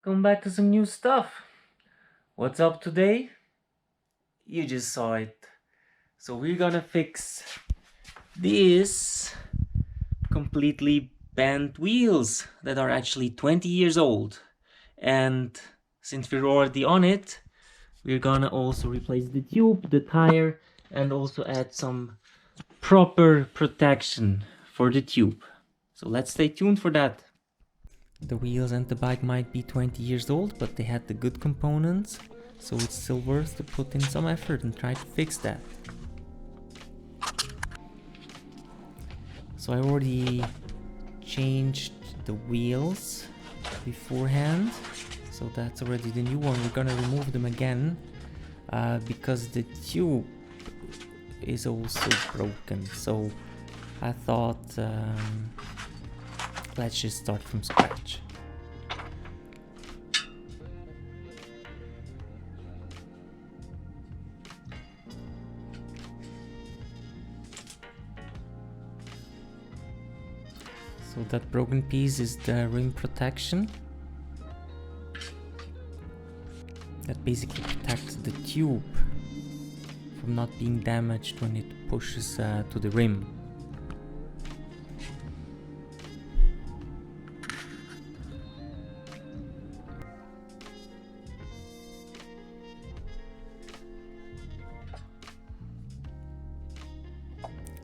Come back to some new stuff. What's up today? You just saw it. So we're gonna fix these completely bent wheels that are actually 20 years old. And since we're already on it, we're gonna also replace the tube, the tire, and also add some proper protection for the tube. So let's stay tuned for that. The wheels and the bike might be 20 years old, but they had the good components, so it's still worth to put in some effort and try to fix that. So I already changed the wheels beforehand, so that's already the new one. We're gonna remove them again because the tube is also broken, so I thought let's just start from scratch. So that broken piece is the rim protection that basically protects the tube from not being damaged when it pushes to the rim.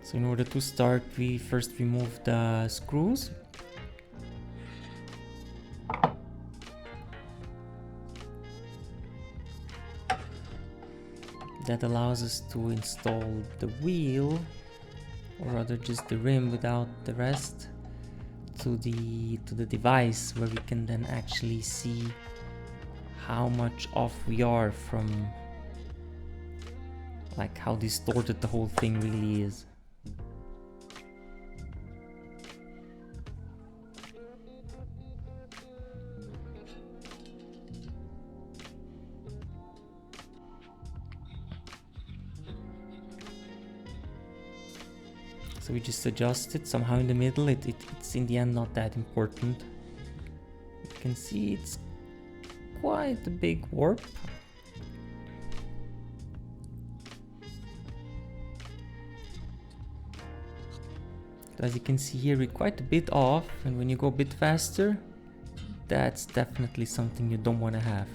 So in order to start, we first remove the screws. That allows us to install the wheel, or rather just the rim without the rest, to the device, where we can then actually see how much off we are from, like, how distorted the whole thing really is. So we just adjust it somehow in the middle. It's in the end not that important. You can see it's quite a big warp. As you can see here, we're quite a bit off, and when you go a bit faster, that's definitely something you don't want to have.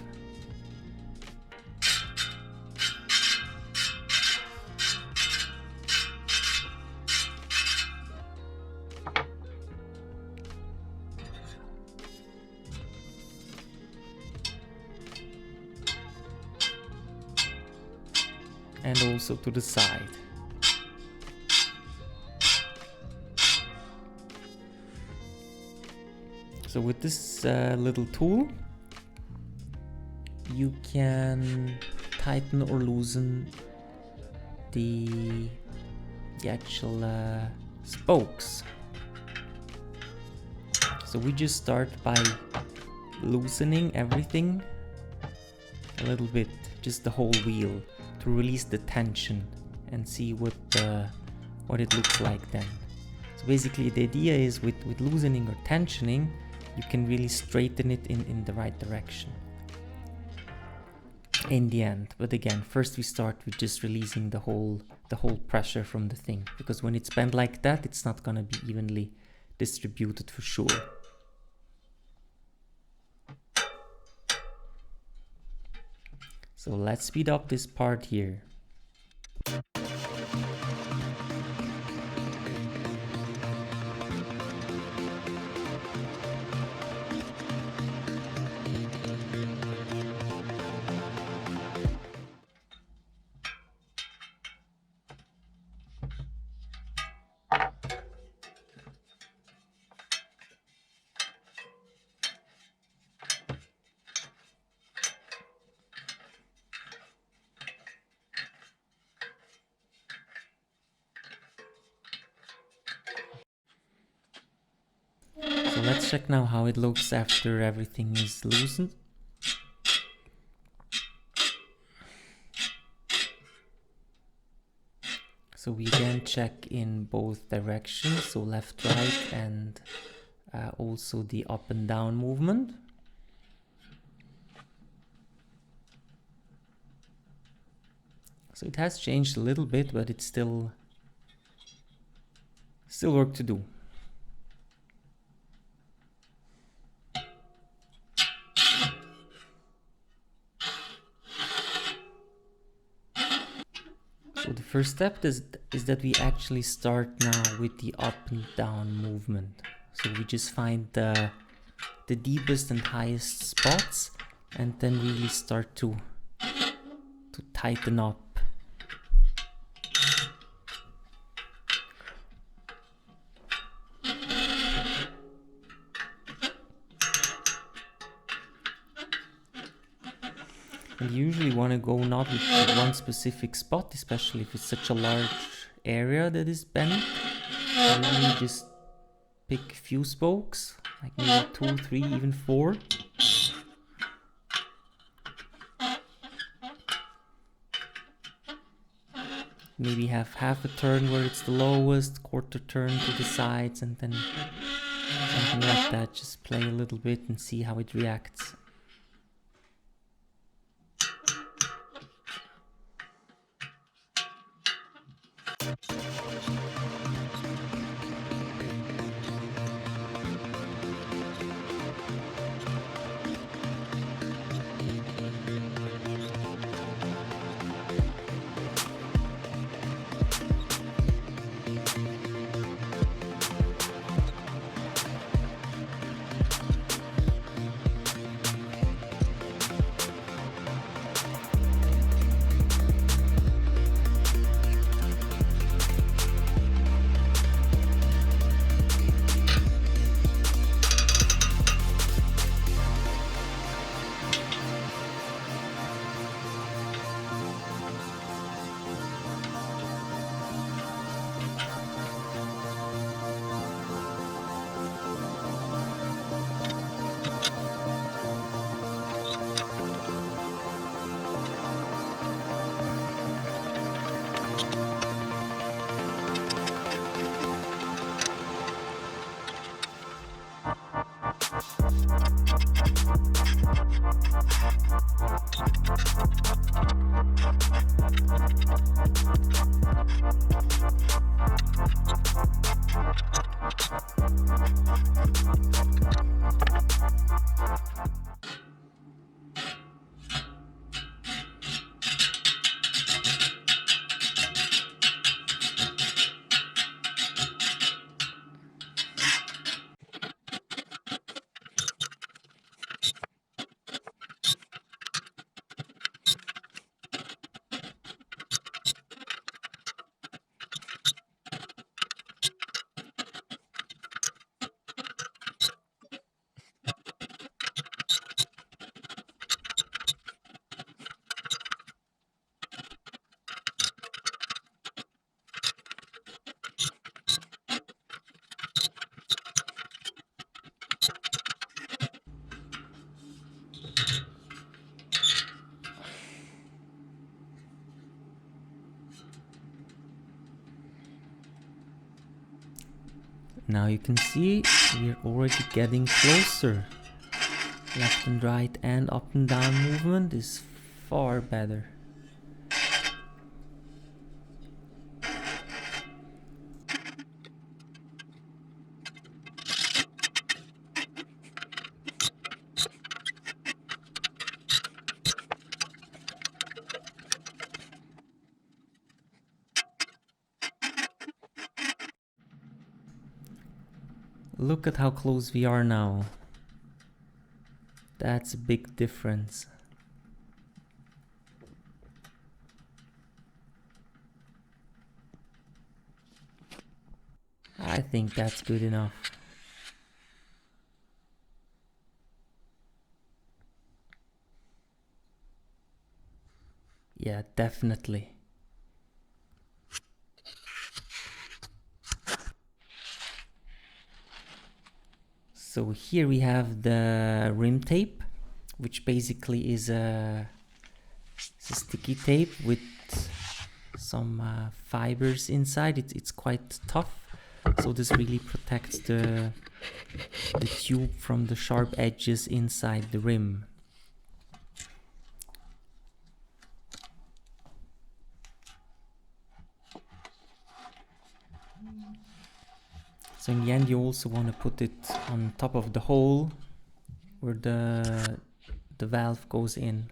And also to the side. So with this little tool, you can tighten or loosen the actual spokes. So we just start by loosening everything a little bit, just the whole wheel, to release the tension and see what it looks like then. So basically the idea is with loosening or tensioning, you can really straighten it in the right direction in the end. But again, first we start with just releasing the whole pressure from the thing, because when it's bent like that, it's not gonna be evenly distributed for sure. So let's speed up this part here. So let's check now how it looks after everything is loosened. So we again check in both directions, so left, right, and also the up and down movement. So it has changed a little bit, but it's still work to do. So the first step is that we actually start now with the up and down movement. So we just find the deepest and highest spots and then really start to tighten up. And you usually want to go not with one specific spot, especially if it's such a large area that is bent. You really just pick a few spokes, like maybe 2, 3, even 4. Maybe have half a turn where it's the lowest, quarter turn to the sides, and then something like that. Just play a little bit and see how it reacts. Now you can see we're already getting closer. Left and right and up and down movement is far better. Look at how close we are now. That's a big difference. I think that's good enough. Yeah, definitely. So here we have the rim tape, which basically is a sticky tape with some fibers inside. It's quite tough, so this really protects the tube from the sharp edges inside the rim. So in the end you also want to put it on top of the hole where the valve goes in.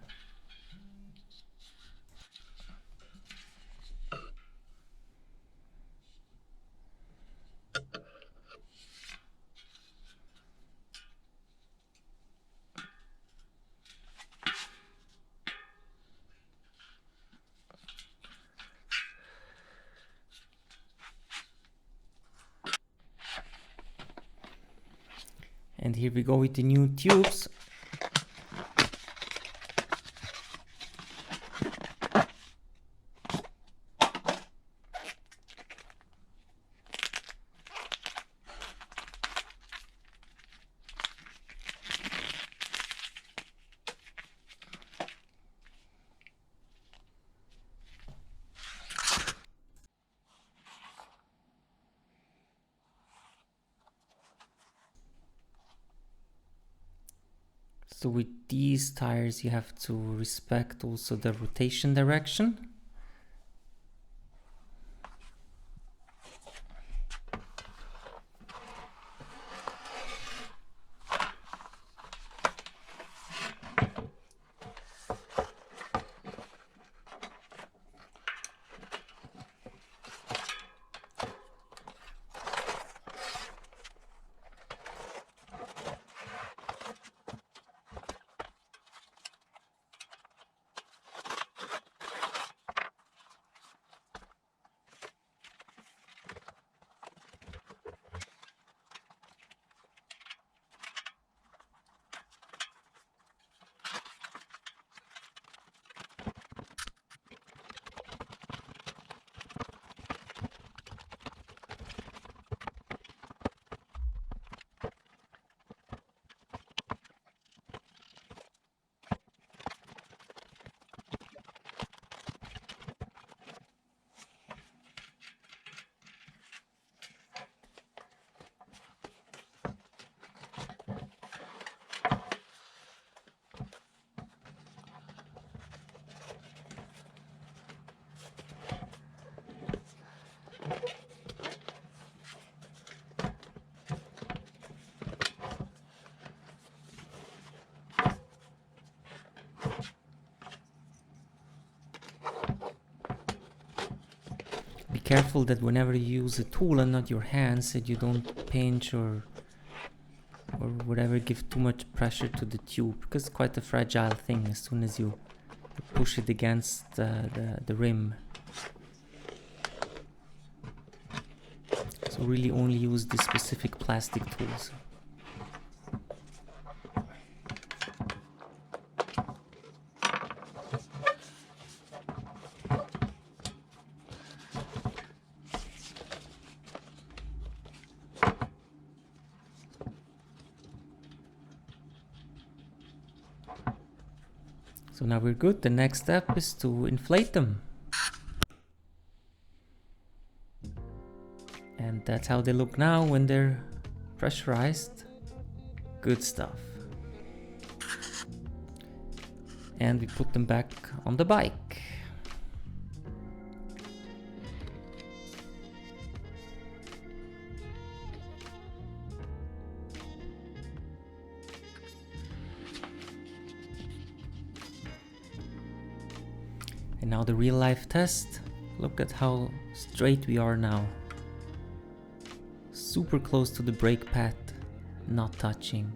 And here we go with the new tubes. So with these tires you have to respect also the rotation direction. Be careful that whenever you use a tool and not your hands, that you don't pinch or whatever, give too much pressure to the tube, because it's quite a fragile thing as soon as you push it against the rim. So really only use the specific plastic tools. So now we're good. The next step is to inflate them. And that's how they look now when they're pressurized. Good stuff. And we put them back on the bike. And now the real life test. Look at how straight we are now. Super close to the brake pad, not touching.